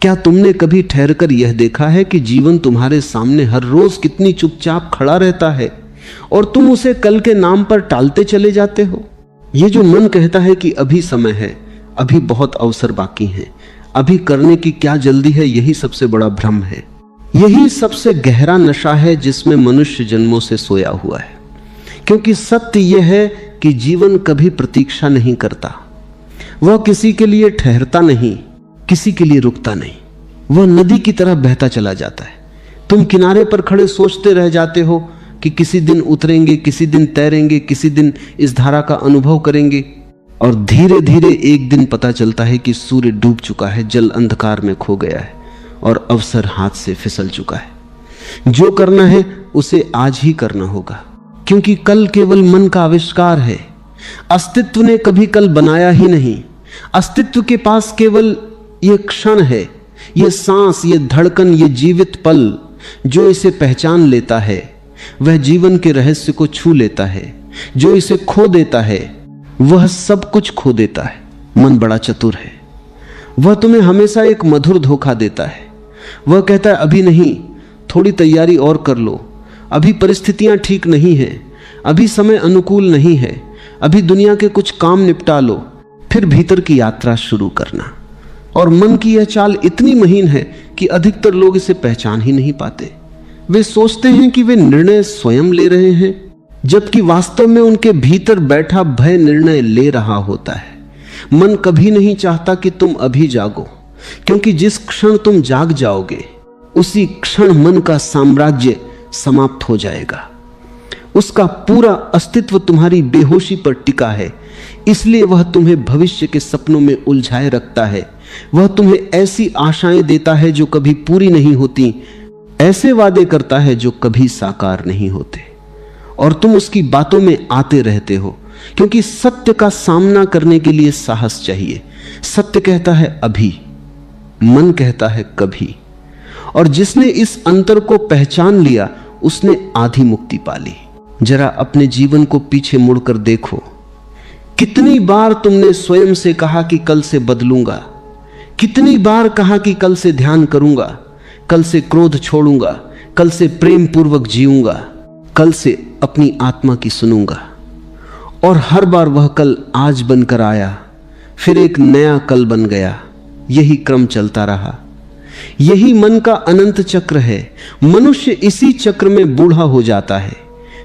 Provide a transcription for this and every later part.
क्या तुमने कभी ठहरकर यह देखा है कि जीवन तुम्हारे सामने हर रोज कितनी चुपचाप खड़ा रहता है और तुम उसे कल के नाम पर टालते चले जाते हो? ये जो मन कहता है कि अभी समय है, अभी बहुत अवसर बाकी हैं, अभी करने की क्या जल्दी है, यही सबसे बड़ा भ्रम है। यही सबसे गहरा नशा है जिसमें मनुष्य जन्मों से सोया हुआ है। क्योंकि सत्य यह है कि जीवन कभी प्रतीक्षा नहीं करता, वह किसी के लिए ठहरता नहीं, किसी के लिए रुकता नहीं, वह नदी की तरह बहता चला जाता है। तुम किनारे पर खड़े सोचते रह जाते हो कि किसी दिन उतरेंगे, किसी दिन तैरेंगे, किसी दिन इस धारा का अनुभव करेंगे, और धीरे धीरे एक दिन पता चलता है कि सूर्य डूब चुका है, जल अंधकार में खो गया है और अवसर हाथ से फिसल चुका है। जो करना है उसे आज ही करना होगा, क्योंकि कल केवल मन का आविष्कार है। अस्तित्व ने कभी कल बनाया ही नहीं। अस्तित्व के पास केवल यह क्षण है, यह सांस, यह धड़कन, यह जीवित पल। जो इसे पहचान लेता है वह जीवन के रहस्य को छू लेता है। जो इसे खो देता है वह सब कुछ खो देता है। मन बड़ा चतुर है, वह तुम्हें हमेशा एक मधुर धोखा देता है। वह कहता है अभी नहीं, थोड़ी तैयारी और कर लो, अभी परिस्थितियां ठीक नहीं है, अभी समय अनुकूल नहीं है, अभी दुनिया के कुछ काम निपटा लो, फिर भीतर की यात्रा शुरू करना। और मन की यह चाल इतनी महीन है कि अधिकतर लोग इसे पहचान ही नहीं पाते। वे सोचते हैं कि वे निर्णय स्वयं ले रहे हैं, जबकि वास्तव में उनके भीतर बैठा भय निर्णय ले रहा होता है। मन कभी नहीं चाहता कि तुम अभी जागो, क्योंकि जिस क्षण तुम जाग जाओगे उसी क्षण मन का साम्राज्य समाप्त हो जाएगा। उसका पूरा अस्तित्व तुम्हारी बेहोशी पर टिका है, इसलिए वह तुम्हें भविष्य के सपनों में उलझाए रखता है। वह तुम्हें ऐसी आशाएं देता है जो कभी पूरी नहीं होती, ऐसे वादे करता है जो कभी साकार नहीं होते, और तुम उसकी बातों में आते रहते हो, क्योंकि सत्य का सामना करने के लिए साहस चाहिए। सत्य कहता है अभी, मन कहता है कभी, और जिसने इस अंतर को पहचान लिया उसने आधी मुक्ति पा ली। जरा अपने जीवन को पीछे मुड़कर देखो, कितनी बार तुमने स्वयं से कहा कि कल से बदलूंगा, कितनी बार कहा कि कल से ध्यान करूंगा, कल से क्रोध छोड़ूंगा, कल से प्रेम पूर्वक जीऊंगा, कल से अपनी आत्मा की सुनूंगा, और हर बार वह कल आज बनकर आया, फिर एक नया कल बन गया। यही क्रम चलता रहा। यही मन का अनंत चक्र है। मनुष्य इसी चक्र में बूढ़ा हो जाता है,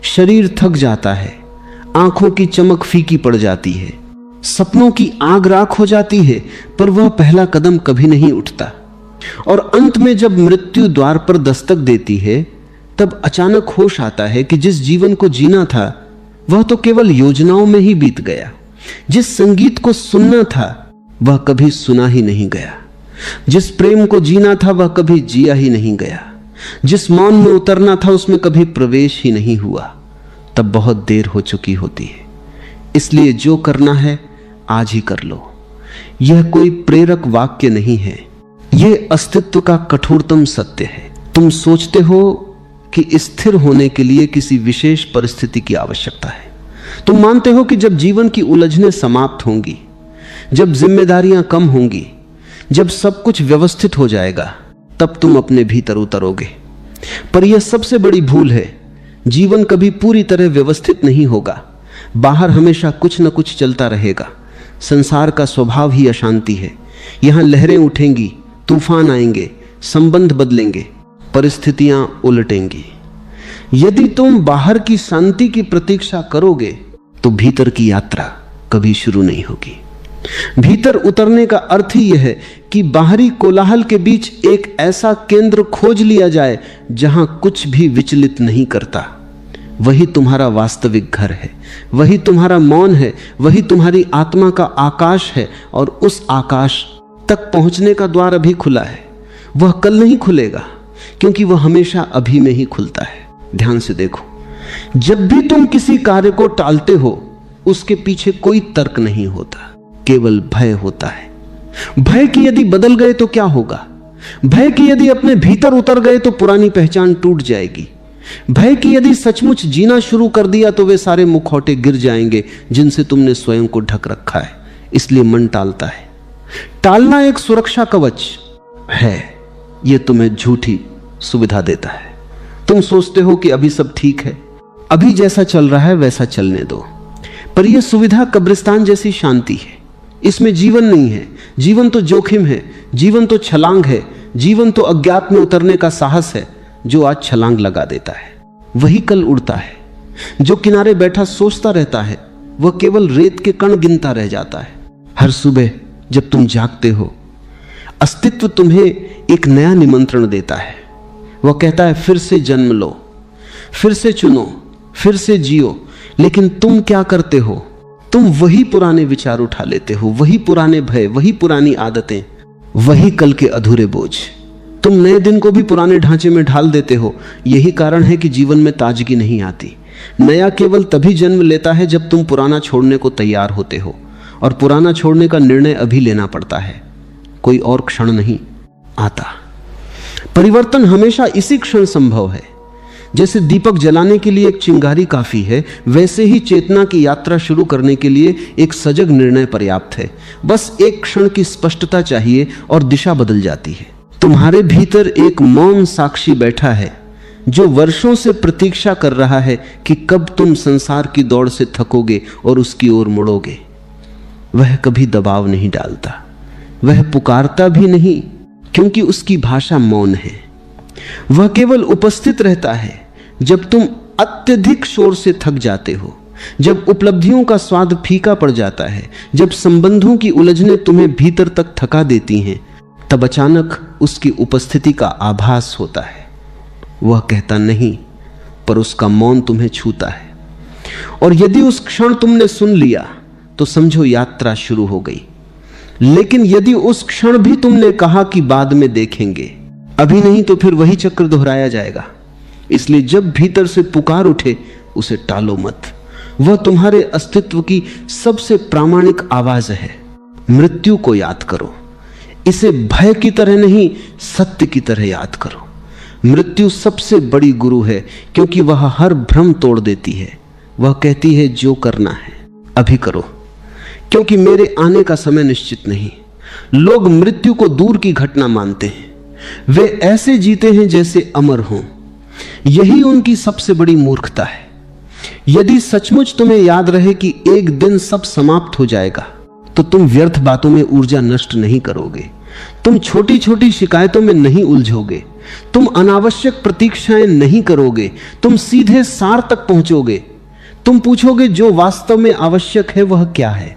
शरीर थक जाता है, आंखों की चमक फीकी पड़ जाती है, सपनों की आग राख हो जाती है, पर वह पहला कदम कभी नहीं उठता। और अंत में जब मृत्यु द्वार पर दस्तक देती है, तब अचानक होश आता है कि जिस जीवन को जीना था वह तो केवल योजनाओं में ही बीत गया। जिस संगीत को सुनना था वह कभी सुना ही नहीं गया। जिस प्रेम को जीना था वह कभी जिया ही नहीं गया। जिस मौन में उतरना था उसमें कभी प्रवेश ही नहीं हुआ। तब बहुत देर हो चुकी होती है। इसलिए जो करना है आज ही कर लो। यह कोई प्रेरक वाक्य नहीं है, यह अस्तित्व का कठोरतम सत्य है। तुम सोचते हो कि स्थिर होने के लिए किसी विशेष परिस्थिति की आवश्यकता है। तुम मानते हो कि जब जीवन की उलझनें समाप्त होंगी, जब जिम्मेदारियां कम होंगी, जब सब कुछ व्यवस्थित हो जाएगा, तब तुम अपने भीतर उतरोगे। पर यह सबसे बड़ी भूल है। जीवन कभी पूरी तरह व्यवस्थित नहीं होगा। बाहर हमेशा कुछ न कुछ चलता रहेगा। संसार का स्वभाव ही अशांति है। यहां लहरें उठेंगी, तूफान आएंगे, संबंध बदलेंगे, परिस्थितियां उलटेंगी। यदि तुम बाहर की शांति की प्रतीक्षा करोगे तो भीतर की यात्रा कभी शुरू नहीं होगी। भीतर उतरने का अर्थ ही यह है कि बाहरी कोलाहल के बीच एक ऐसा केंद्र खोज लिया जाए जहां कुछ भी विचलित नहीं करता। वही तुम्हारा वास्तविक घर है, वही तुम्हारा मौन है, वही तुम्हारी आत्मा का आकाश है। और उस आकाश तक पहुंचने का द्वार अभी खुला है। वह कल नहीं खुलेगा, क्योंकि वह हमेशा अभी में ही खुलता है। ध्यान से देखो, जब भी तुम किसी कार्य को टालते हो उसके पीछे कोई तर्क नहीं होता, केवल भय होता है। भय कि यदि बदल गए तो क्या होगा, भय कि यदि अपने भीतर उतर गए तो पुरानी पहचान टूट जाएगी, भय कि यदि सचमुच जीना शुरू कर दिया तो वे सारे मुखौटे गिर जाएंगे जिनसे तुमने स्वयं को ढक रखा है। इसलिए मन टालता है। टालना एक सुरक्षा कवच, है, यह तुम्हें झूठी सुविधा देता है। तुम सोचते हो कि अभी सब ठीक है, अभी जैसा चल रहा है वैसा चलने दो, पर यह सुविधा कब्रिस्तान जैसी शांति है। इसमें जीवन नहीं है। जीवन तो जोखिम है, जीवन तो छलांग है, जीवन तो अज्ञात में उतरने का साहस है। जो आज छलांग लगा देता है वही कल उड़ता है। जो किनारे बैठा सोचता रहता है वह केवल रेत के कण गिनता रह जाता है। हर सुबह जब तुम जागते हो, अस्तित्व तुम्हें एक नया निमंत्रण देता है। वह कहता है फिर से जन्म लो, फिर से चुनो, फिर से जियो। लेकिन तुम क्या करते हो? तुम वही पुराने विचार उठा लेते हो, वही पुराने भय, वही पुरानी आदतें, वही कल के अधूरे बोझ। तुम नए दिन को भी पुराने ढांचे में ढाल देते हो। यही कारण है कि जीवन में ताजगी नहीं आती। नया केवल तभी जन्म लेता है जब तुम पुराना छोड़ने को तैयार होते हो, और पुराना छोड़ने का निर्णय अभी लेना पड़ता है, कोई और क्षण नहीं आता। परिवर्तन हमेशा इसी क्षण संभव है। जैसे दीपक जलाने के लिए एक चिंगारी काफी है, वैसे ही चेतना की यात्रा शुरू करने के लिए एक सजग निर्णय पर्याप्त है। बस एक क्षण की स्पष्टता चाहिए और दिशा बदल जाती है। तुम्हारे भीतर एक मौन साक्षी बैठा है जो वर्षों से प्रतीक्षा कर रहा है कि कब तुम संसार की दौड़ से थकोगे और उसकी ओर मुड़ोगे। वह कभी दबाव नहीं डालता, वह पुकारता भी नहीं, क्योंकि उसकी भाषा मौन है। वह केवल उपस्थित रहता है जब तुम अत्यधिक शोर से थक जाते हो, जब उपलब्धियों का स्वाद फीका पड़ जाता है, जब संबंधों की उलझनें तुम्हें भीतर तक थका देती हैं, तब अचानक उसकी उपस्थिति का आभास होता है। वह कहता नहीं, पर उसका मौन तुम्हें छूता है। और यदि उस क्षण तुमने सुन लिया तो समझो यात्रा शुरू हो गई। लेकिन यदि उस क्षण भी तुमने कहा कि बाद में देखेंगे, अभी नहीं, तो फिर वही चक्र दोहराया जाएगा। इसलिए जब भीतर से पुकार उठे उसे टालो मत। वह तुम्हारे अस्तित्व की सबसे प्रामाणिक आवाज है। मृत्यु को याद करो, इसे भय की तरह नहीं, सत्य की तरह याद करो। मृत्यु सबसे बड़ी गुरु है, क्योंकि वह हर भ्रम तोड़ देती है। वह कहती है जो करना है अभी करो, क्योंकि मेरे आने का समय निश्चित नहीं। लोग मृत्यु को दूर की घटना मानते हैं। वे ऐसे जीते हैं जैसे अमर हों। यही उनकी सबसे बड़ी मूर्खता है। यदि सचमुच तुम्हें याद रहे कि एक दिन सब समाप्त हो जाएगा, तो तुम व्यर्थ बातों में ऊर्जा नष्ट नहीं करोगे। तुम छोटी छोटी शिकायतों में नहीं उलझोगे। तुम अनावश्यक प्रतीक्षाएं नहीं करोगे। तुम सीधे सार तक पहुंचोगे। तुम पूछोगे जो वास्तव में आवश्यक है वह क्या है,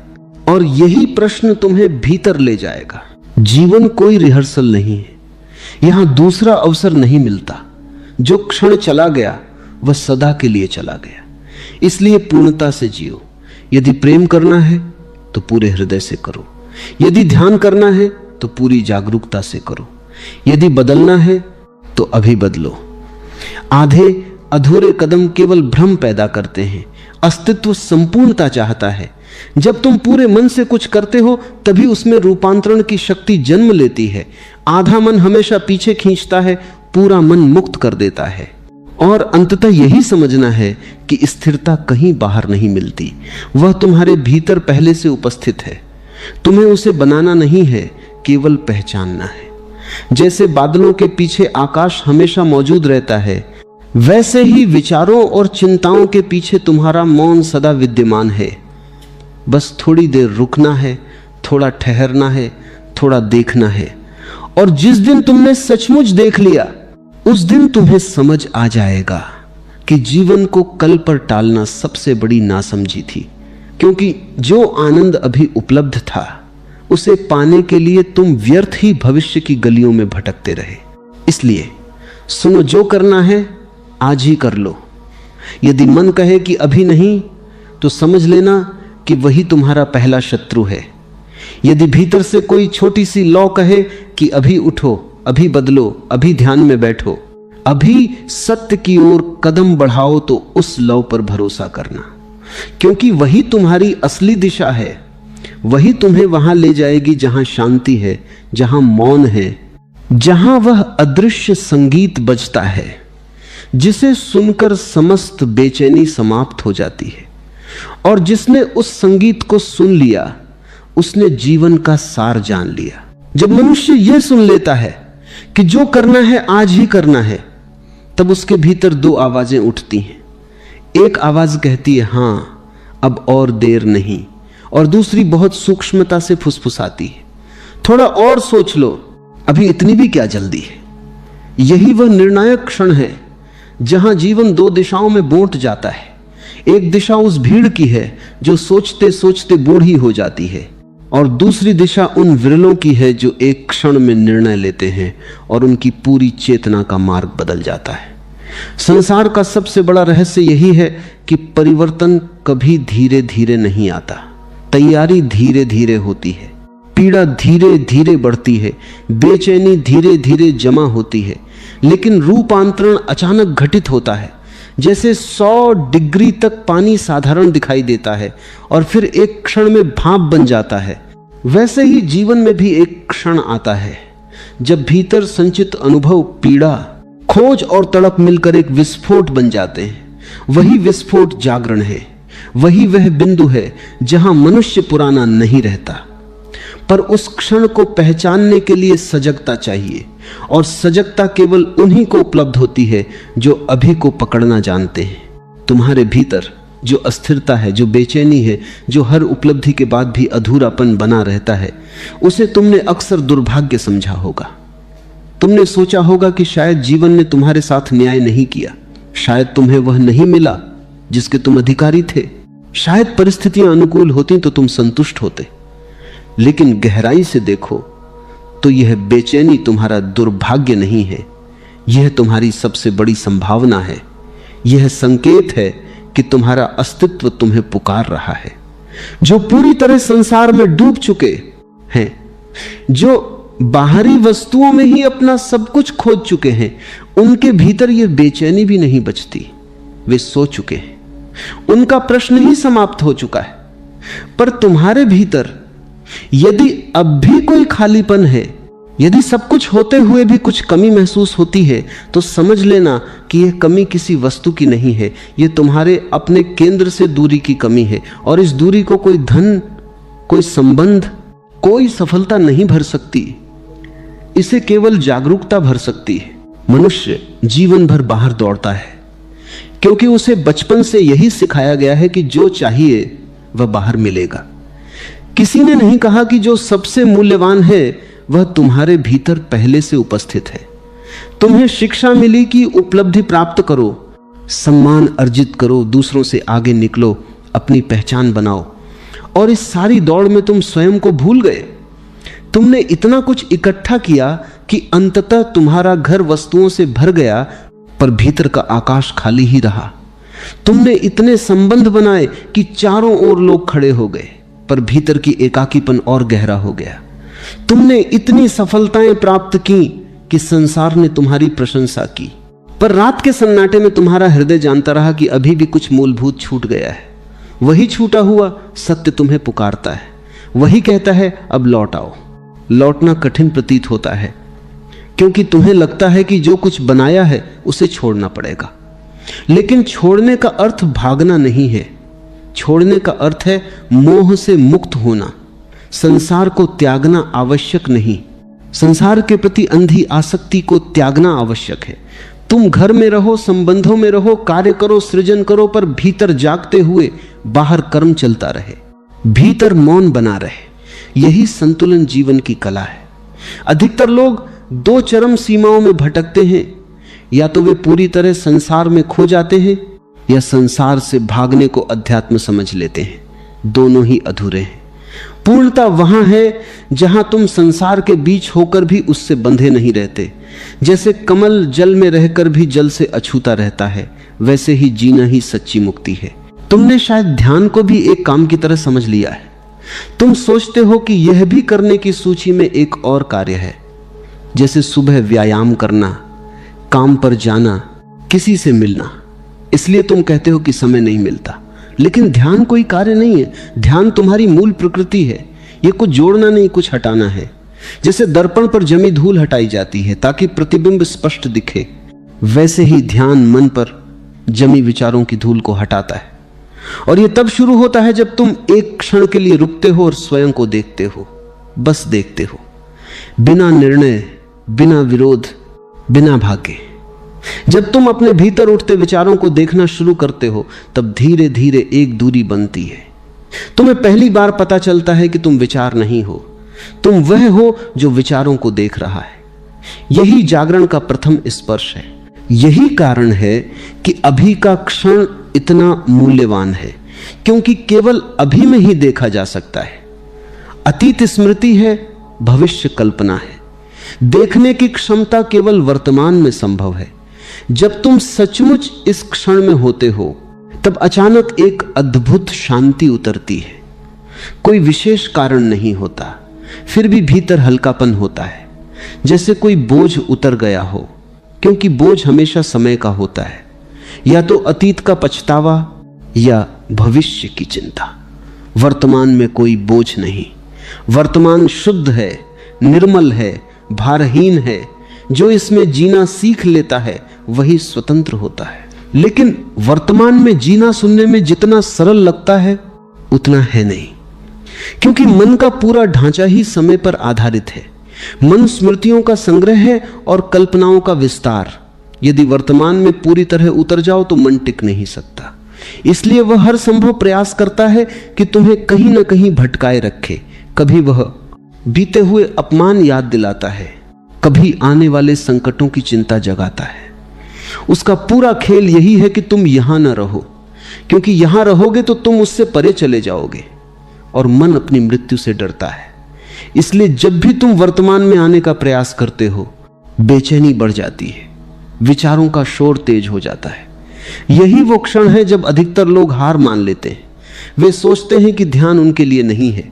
और यही प्रश्न तुम्हें भीतर ले जाएगा। जीवन कोई रिहर्सल नहीं है। यहां दूसरा अवसर नहीं मिलता। जो क्षण चला गया वह सदा के लिए चला गया। इसलिए पूर्णता से जियो। यदि प्रेम करना है तो पूरे हृदय से करो। यदि ध्यान करना है तो पूरी जागरूकता से करो। यदि बदलना है तो अभी बदलो। आधे अधूरे कदम केवल भ्रम पैदा करते हैं। अस्तित्व संपूर्णता चाहता है। जब तुम पूरे मन से कुछ करते हो तभी उसमें रूपांतरण की शक्ति जन्म लेती है। आधा मन हमेशा पीछे खींचता है, पूरा मन मुक्त कर देता है। और अंततः यही समझना है कि स्थिरता कहीं बाहर नहीं मिलती। वह तुम्हारे भीतर पहले से उपस्थित है। तुम्हें उसे बनाना नहीं है, केवल पहचानना है। जैसे बादलों के पीछे आकाश हमेशा मौजूद रहता है, वैसे ही विचारों और चिंताओं के पीछे तुम्हारा मौन सदा विद्यमान है। बस थोड़ी देर रुकना है, थोड़ा ठहरना है, थोड़ा देखना है। और जिस दिन तुमने सचमुच देख लिया, उस दिन तुम्हें समझ आ जाएगा कि जीवन को कल पर टालना सबसे बड़ी नासमझी थी। क्योंकि जो आनंद अभी उपलब्ध था उसे पाने के लिए तुम व्यर्थ ही भविष्य की गलियों में भटकते रहे। इसलिए सुनो, जो करना है आज ही कर लो। यदि मन कहे कि अभी नहीं, तो समझ लेना कि वही तुम्हारा पहला शत्रु है। यदि भीतर से कोई छोटी सी लौ कहे कि अभी उठो, अभी बदलो, अभी ध्यान में बैठो, अभी सत्य की ओर कदम बढ़ाओ, तो उस लौ पर भरोसा करना। क्योंकि वही तुम्हारी असली दिशा है। वही तुम्हें वहां ले जाएगी जहां शांति है, जहां मौन है, जहां वह अदृश्य संगीत बजता है जिसे सुनकर समस्त बेचैनी समाप्त हो जाती है। और जिसने उस संगीत को सुन लिया उसने जीवन का सार जान लिया। जब मनुष्य यह सुन लेता है कि जो करना है आज ही करना है, तब उसके भीतर दो आवाजें उठती हैं। एक आवाज कहती है हां अब और देर नहीं, और दूसरी बहुत सूक्ष्मता से फुसफुसाती है थोड़ा और सोच लो, अभी इतनी भी क्या जल्दी है। यही वह निर्णायक क्षण है जहां जीवन दो दिशाओं में बंट जाता है। एक दिशा उस भीड़ की है जो सोचते सोचते बूढ़ी हो जाती है, और दूसरी दिशा उन विरलों की है जो एक क्षण में निर्णय लेते हैं और उनकी पूरी चेतना का मार्ग बदल जाता है। संसार का सबसे बड़ा रहस्य यही है कि परिवर्तन कभी धीरे धीरे नहीं आता, तैयारी धीरे धीरे होती है, पीड़ा धीरे धीरे बढ़ती है, बेचैनी धीरे धीरे जमा होती है, लेकिन रूपांतरण अचानक घटित होता है। जैसे 100 डिग्री तक पानी साधारण दिखाई देता है और फिर एक क्षण में भाप बन जाता है, वैसे ही जीवन में भी एक क्षण आता है जब भीतर संचित अनुभव, पीड़ा, खोज और तड़प मिलकर एक विस्फोट बन जाते हैं। वही विस्फोट जागरण है, वही वह बिंदु है जहां मनुष्य पुराना नहीं रहता। पर उस क्षण को पहचानने के लिए सजगता चाहिए, और सजगता केवल उन्हीं को उपलब्ध होती है जो अभी को पकड़ना जानते हैं। तुम्हारे भीतर जो अस्थिरता है, जो बेचैनी है, जो हर उपलब्धि के बाद भी अधूरापन बना रहता है, उसे तुमने अक्सर दुर्भाग्य समझा होगा। तुमने सोचा होगा कि शायद जीवन ने तुम्हारे साथ न्याय नहीं किया, शायद तुम्हें वह नहीं मिला जिसके तुम अधिकारी थे, शायद परिस्थितियां अनुकूल होती तो तुम संतुष्ट होते। लेकिन गहराई से देखो तो यह बेचैनी तुम्हारा दुर्भाग्य नहीं है, यह तुम्हारी सबसे बड़ी संभावना है। यह संकेत है कि तुम्हारा अस्तित्व तुम्हें पुकार रहा है। जो पूरी तरह संसार में डूब चुके हैं, जो बाहरी वस्तुओं में ही अपना सब कुछ खोज चुके हैं, उनके भीतर यह बेचैनी भी नहीं बचती। वे सो चुके हैं, उनका प्रश्न ही समाप्त हो चुका है। पर तुम्हारे भीतर यदि अब भी कोई खालीपन है, यदि सब कुछ होते हुए भी कुछ कमी महसूस होती है, तो समझ लेना कि यह कमी किसी वस्तु की नहीं है, यह तुम्हारे अपने केंद्र से दूरी की कमी है। और इस दूरी को कोई धन, कोई संबंध, कोई सफलता नहीं भर सकती, इसे केवल जागरूकता भर सकती है। मनुष्य जीवन भर बाहर दौड़ता है क्योंकि उसे बचपन से यही सिखाया गया है कि जो चाहिए वह बाहर मिलेगा। किसी ने नहीं कहा कि जो सबसे मूल्यवान है वह तुम्हारे भीतर पहले से उपस्थित है। तुम्हें शिक्षा मिली कि उपलब्धि प्राप्त करो, सम्मान अर्जित करो, दूसरों से आगे निकलो, अपनी पहचान बनाओ, और इस सारी दौड़ में तुम स्वयं को भूल गए। तुमने इतना कुछ इकट्ठा किया कि अंततः तुम्हारा घर वस्तुओं से भर गया, पर भीतर का आकाश खाली ही रहा। तुमने इतने संबंध बनाए कि चारों ओर लोग खड़े हो गए, पर भीतर की एकाकीपन और गहरा हो गया। तुमने इतनी सफलताएं प्राप्त की कि संसार ने तुम्हारी प्रशंसा की, पर रात के सन्नाटे में तुम्हारा हृदय जानता रहा कि अभी भी कुछ मूलभूत छूट गया है। वही छूटा हुआ सत्य तुम्हें पुकारता है, वही कहता है अब लौट आओ। लौटना कठिन प्रतीत होता है क्योंकि तुम्हें लगता है कि जो कुछ बनाया है उसे छोड़ना पड़ेगा, लेकिन छोड़ने का अर्थ भागना नहीं है। छोड़ने का अर्थ है मोह से मुक्त होना। संसार को त्यागना आवश्यक नहीं, संसार के प्रति अंधी आसक्ति को त्यागना आवश्यक है। तुम घर में रहो, संबंधों में रहो, कार्य करो, सृजन करो, पर भीतर जागते हुए बाहर कर्म चलता रहे, भीतर मौन बना रहे। यही संतुलन जीवन की कला है। अधिकतर लोग दो चरम सीमाओं में भटकते हैं, या तो वे पूरी तरह संसार में खो जाते हैं या संसार से भागने को अध्यात्म समझ लेते हैं। दोनों ही अधूरे हैं। पूर्णता वहां है जहां तुम संसार के बीच होकर भी उससे बंधे नहीं रहते। जैसे कमल जल में रहकर भी जल से अछूता रहता है, वैसे ही जीना ही सच्ची मुक्ति है। तुमने शायद ध्यान को भी एक काम की तरह समझ लिया है। तुम सोचते हो कि यह भी करने की सूची में एक और कार्य है, जैसे सुबह व्यायाम करना, काम पर जाना, किसी से मिलना। इसलिए तुम कहते हो कि समय नहीं मिलता। लेकिन ध्यान कोई कार्य नहीं है, ध्यान तुम्हारी मूल प्रकृति है। यह कुछ जोड़ना नहीं, कुछ हटाना है। जैसे दर्पण पर जमी धूल हटाई जाती है ताकि प्रतिबिंब स्पष्ट दिखे, वैसे ही ध्यान मन पर जमी विचारों की धूल को हटाता है। और यह तब शुरू होता है जब तुम एक क्षण के लिए रुकते हो और स्वयं को देखते हो, बस देखते हो। बिना निर्णय, बिना विरोध, बिना भागे। जब तुम अपने भीतर उठते विचारों को देखना शुरू करते हो, तब धीरे धीरे एक दूरी बनती है। तुम्हें पहली बार पता चलता है कि तुम विचार नहीं हो, तुम वह हो जो विचारों को देख रहा है। यही जागरण का प्रथम स्पर्श है। यही कारण है कि अभी का क्षण इतना मूल्यवान है, क्योंकि केवल अभी में ही देखा जा सकता है। अतीत स्मृति है, भविष्य कल्पना है। देखने की क्षमता केवल वर्तमान में संभव है। जब तुम सचमुच इस क्षण में होते हो, तब अचानक एक अद्भुत शांति उतरती है। कोई विशेष कारण नहीं होता, फिर भी भीतर हल्कापन होता है, जैसे कोई बोझ उतर गया हो। क्योंकि बोझ हमेशा समय का होता है, या तो अतीत का पछतावा या भविष्य की चिंता। वर्तमान में कोई बोझ नहीं। वर्तमान शुद्ध है, निर्मल है, भारहीन है। जो इसमें जीना सीख लेता है वही स्वतंत्र होता है। लेकिन वर्तमान में जीना सुनने में जितना सरल लगता है उतना है नहीं, क्योंकि मन का पूरा ढांचा ही समय पर आधारित है। मन स्मृतियों का संग्रह है और कल्पनाओं का विस्तार। यदि वर्तमान में पूरी तरह उतर जाओ तो मन टिक नहीं सकता। इसलिए वह हर संभव प्रयास करता है कि तुम्हें कहीं ना कहीं भटकाए रखे। कभी वह बीते हुए अपमान याद दिलाता है, कभी आने वाले संकटों की चिंता जगाता है। उसका पूरा खेल यही है कि तुम यहां न रहो, क्योंकि यहां रहोगे तो तुम उससे परे चले जाओगे, और मन अपनी मृत्यु से डरता है। इसलिए जब भी तुम वर्तमान में आने का प्रयास करते हो, बेचैनी बढ़ जाती है, विचारों का शोर तेज हो जाता है। यही वो क्षण है जब अधिकतर लोग हार मान लेते हैं। वे सोचते हैं कि ध्यान उनके लिए नहीं है,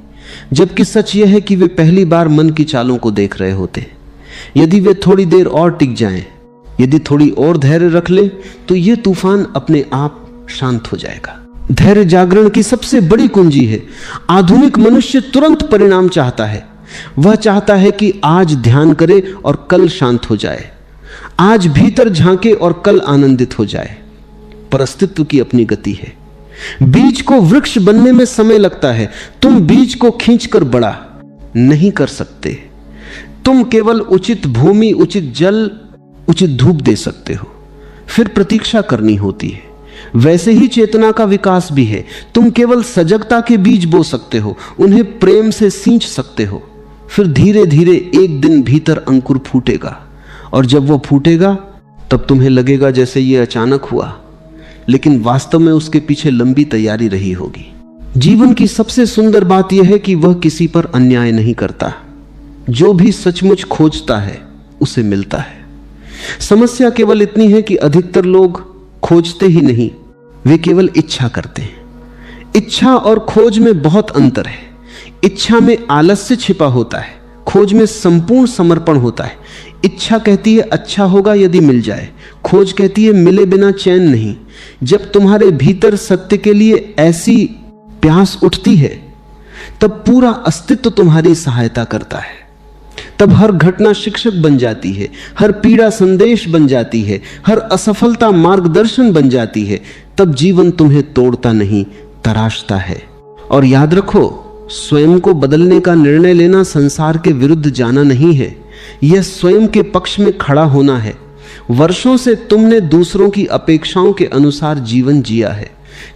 जबकि सच यह है कि वे पहली बार मन की चालों को देख रहे होते हैं। यदि वे थोड़ी देर और टिक जाएं, यदि थोड़ी और धैर्य रख ले, तो यह तूफान अपने आप शांत हो जाएगा। धैर्य जागरण की सबसे बड़ी कुंजी है। आधुनिक मनुष्य तुरंत परिणाम चाहता है। वह चाहता है कि आज ध्यान करे और कल शांत हो जाए, आज भीतर झांके और कल आनंदित हो जाए। पर अस्तित्व की अपनी गति है। बीज को वृक्ष बनने में समय लगता है। तुम बीज को खींचकर बड़ा नहीं कर सकते। तुम केवल उचित भूमि, उचित जल, उचित धूप दे सकते हो, फिर प्रतीक्षा करनी होती है। वैसे ही चेतना का विकास भी है। तुम केवल सजगता के बीज बो सकते हो, उन्हें प्रेम से सींच सकते हो, फिर धीरे धीरे एक दिन भीतर अंकुर फूटेगा। और जब वो फूटेगा तब तुम्हें लगेगा जैसे ये अचानक हुआ, लेकिन वास्तव में उसके पीछे लंबी तैयारी रही होगी। जीवन की सबसे सुंदर बात यह है कि वह किसी पर अन्याय नहीं करता। जो भी सचमुच खोजता है उसे मिलता है। समस्या केवल इतनी है कि अधिकतर लोग खोजते ही नहीं, वे केवल इच्छा करते हैं। इच्छा और खोज में बहुत अंतर है। इच्छा में आलस्य छिपा होता है, खोज में संपूर्ण समर्पण होता है। इच्छा कहती है अच्छा होगा यदि मिल जाए, खोज कहती है मिले बिना चैन नहीं। जब तुम्हारे भीतर सत्य के लिए ऐसी प्यास उठती है, तब पूरा अस्तित्व तुम्हारी सहायता करता है। तब हर घटना शिक्षक बन जाती है, हर पीड़ा संदेश बन जाती है, हर असफलता मार्गदर्शन बन जाती है। तब जीवन तुम्हें तोड़ता नहीं, तराशता है। और याद रखो, स्वयं को बदलने का निर्णय लेना संसार के विरुद्ध जाना नहीं है, यह स्वयं के पक्ष में खड़ा होना है। वर्षों से तुमने दूसरों की अपेक्षाओं के अनुसार जीवन जिया है,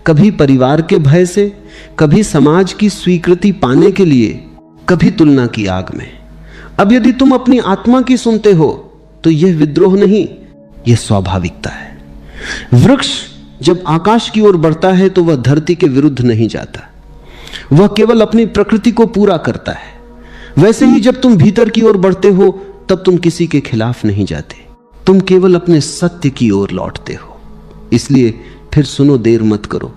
कभी परिवार के भय से, कभी समाज की स्वीकृति पाने के लिए, कभी तुलना की आग में। अब यदि तुम अपनी आत्मा की सुनते हो तो यह विद्रोह नहीं, यह स्वाभाविकता है। वृक्ष जब आकाश की ओर बढ़ता है तो वह धरती के विरुद्ध नहीं जाता, वह केवल अपनी प्रकृति को पूरा करता है। वैसे ही जब तुम भीतर की ओर बढ़ते हो तब तुम किसी के खिलाफ नहीं जाते, तुम केवल अपने सत्य की ओर लौटते हो। इसलिए फिर सुनो, देर मत करो।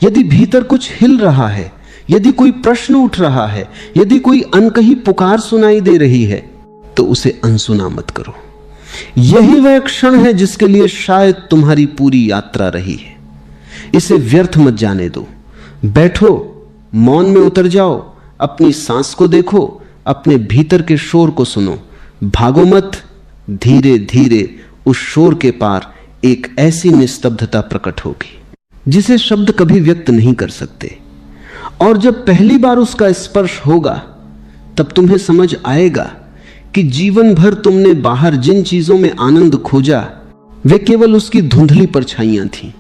यदि भीतर कुछ हिल रहा है, यदि कोई प्रश्न उठ रहा है, यदि कोई अनकही पुकार सुनाई दे रही है, तो उसे अनसुना मत करो। यही वह क्षण है जिसके लिए शायद तुम्हारी पूरी यात्रा रही है। इसे व्यर्थ मत जाने दो। बैठो, मौन में उतर जाओ, अपनी सांस को देखो, अपने भीतर के शोर को सुनो। भागो मत। धीरे धीरे उस शोर के पार एक ऐसी निस्तब्धता प्रकट होगी जिसे शब्द कभी व्यक्त नहीं कर सकते। और जब पहली बार उसका स्पर्श होगा तब तुम्हें समझ आएगा कि जीवन भर तुमने बाहर जिन चीजों में आनंद खोजा वे केवल उसकी धुंधली परछाइयां थीं।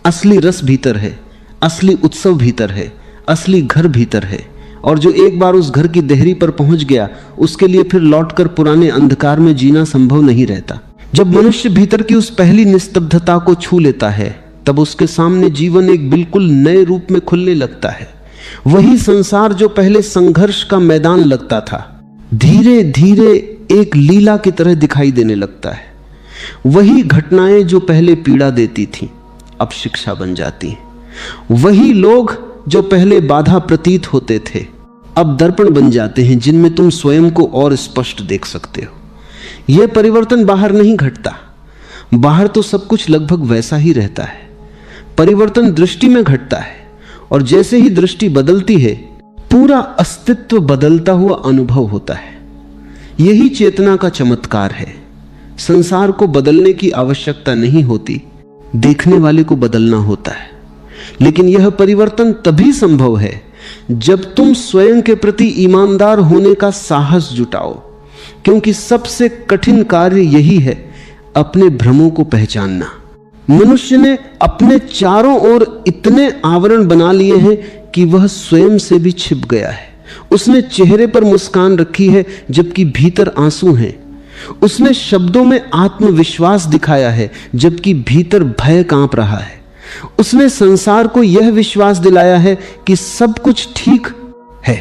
असली रस भीतर है, असली उत्सव भीतर है, असली घर भीतर है। और जो एक बार उस घर की देहरी पर पहुंच गया उसके लिए फिर लौटकर पुराने अंधकार में जीना संभव नहीं रहता। जब मनुष्य भीतर की उस पहली निस्तब्धता को छू लेता है तब उसके सामने जीवन एक बिल्कुल नए रूप में खुलने लगता है। वही संसार जो पहले संघर्ष का मैदान लगता था धीरे धीरे एक लीला की तरह दिखाई देने लगता है। वही घटनाएं जो पहले पीड़ा देती थीं अब शिक्षा बन जाती हैं। वही लोग जो पहले बाधा प्रतीत होते थे अब दर्पण बन जाते हैं जिनमें तुम स्वयं को और स्पष्ट देख सकते हो। यह परिवर्तन बाहर नहीं घटता, बाहर तो सब कुछ लगभग वैसा ही रहता है। परिवर्तन दृष्टि में घटता है और जैसे ही दृष्टि बदलती है पूरा अस्तित्व बदलता हुआ अनुभव होता है। यही चेतना का चमत्कार है। संसार को बदलने की आवश्यकता नहीं होती, देखने वाले को बदलना होता है। लेकिन यह परिवर्तन तभी संभव है जब तुम स्वयं के प्रति ईमानदार होने का साहस जुटाओ, क्योंकि सबसे कठिन कार्य यही है, अपने भ्रमों को पहचानना। मनुष्य ने अपने चारों ओर इतने आवरण बना लिए हैं कि वह स्वयं से भी छिप गया है। उसने चेहरे पर मुस्कान रखी है जबकि भीतर आंसू हैं। उसने शब्दों में आत्मविश्वास दिखाया है जबकि भीतर भय कांप रहा है। उसने संसार को यह विश्वास दिलाया है कि सब कुछ ठीक है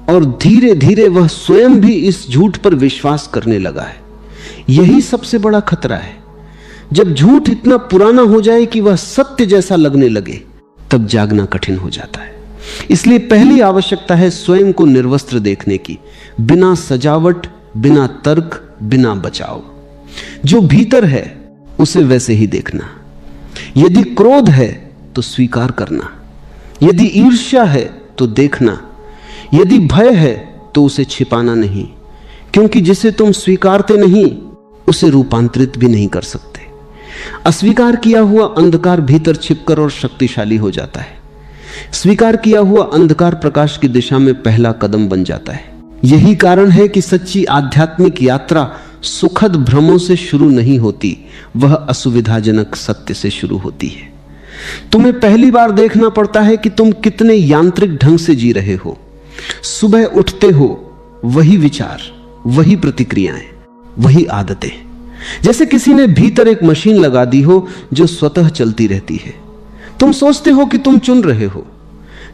और धीरे धीरे वह स्वयं भी इस झूठ पर विश्वास करने लगा है। यही सबसे बड़ा खतरा है। जब झूठ इतना पुराना हो जाए कि वह सत्य जैसा लगने लगे तब जागना कठिन हो जाता है। इसलिए पहली आवश्यकता है स्वयं को निर्वस्त्र देखने की, बिना सजावट, बिना तर्क, बिना बचाव। जो भीतर है उसे वैसे ही देखना। यदि क्रोध है तो स्वीकार करना, यदि ईर्ष्या है तो देखना, यदि भय है तो उसे छिपाना नहीं, क्योंकि जिसे तुम स्वीकारते नहीं उसे रूपांतरित भी नहीं कर सकते। अस्वीकार किया हुआ अंधकार भीतर छिपकर और शक्तिशाली हो जाता है। स्वीकार किया हुआ अंधकार प्रकाश की दिशा में पहला कदम बन जाता है। यही कारण है कि सच्ची आध्यात्मिक यात्रा सुखद भ्रमों से शुरू नहीं होती, वह असुविधाजनक सत्य से शुरू होती है। तुम्हें पहली बार देखना पड़ता है कि तुम कितने यांत्रिक ढंग से जी रहे हो। सुबह उठते हो वही विचार, वही प्रतिक्रियाएं, वही आदतें, जैसे किसी ने भीतर एक मशीन लगा दी हो जो स्वतः चलती रहती है। तुम सोचते हो कि तुम चुन रहे हो,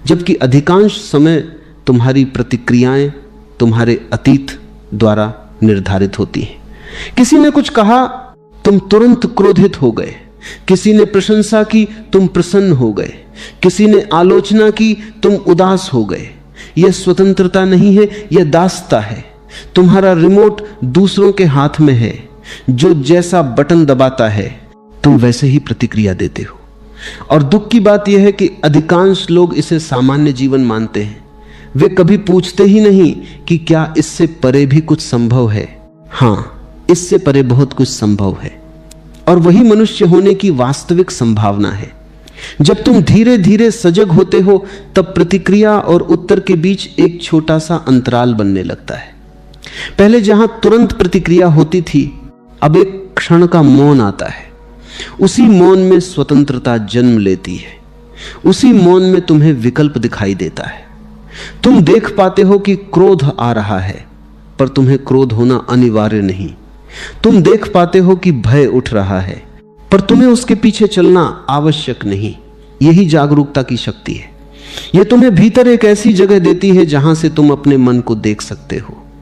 जबकि अधिकांश समय तुम्हारी प्रतिक्रियाएं तुम्हारे अतीत द्वारा निर्धारित होती हैं। किसी ने कुछ कहा, तुम तुरंत क्रोधित हो गए। किसी ने प्रशंसा की, तुम प्रसन्न हो गए। किसी ने आलोचना की, तुम उदास हो गए। यह स्वतंत्रता नहीं है, यह दासता है। तुम्हारा रिमोट दूसरों के हाथ में है। जो जैसा बटन दबाता है तुम वैसे ही प्रतिक्रिया देते हो। और दुख की बात यह है कि अधिकांश लोग इसे सामान्य जीवन मानते हैं। वे कभी पूछते ही नहीं कि क्या इससे परे भी कुछ संभव है। हाँ, इससे परे बहुत कुछ संभव है, और वही मनुष्य होने की वास्तविक संभावना है। जब तुम धीरे धीरे सजग होते हो तब प्रतिक्रिया और उत्तर के बीच एक छोटा सा अंतराल बनने लगता है। पहले जहां तुरंत प्रतिक्रिया होती थी, अब एक क्षण का मौन आता है। उसी मौन में स्वतंत्रता जन्म लेती है। उसी मौन में तुम्हें विकल्प दिखाई देता है। तुम देख पाते हो कि क्रोध आ रहा है, पर तुम्हें क्रोध होना अनिवार्य नहीं। तुम देख पाते हो कि भय उठ रहा है, पर तुम्हें उसके पीछे चलना आवश्यक नहीं। यही जागरूकता की शक्ति है। यह तुम्हें भीतर एक ऐसी जगह देती है जहां से तुम अपने मन को देख सकते हो।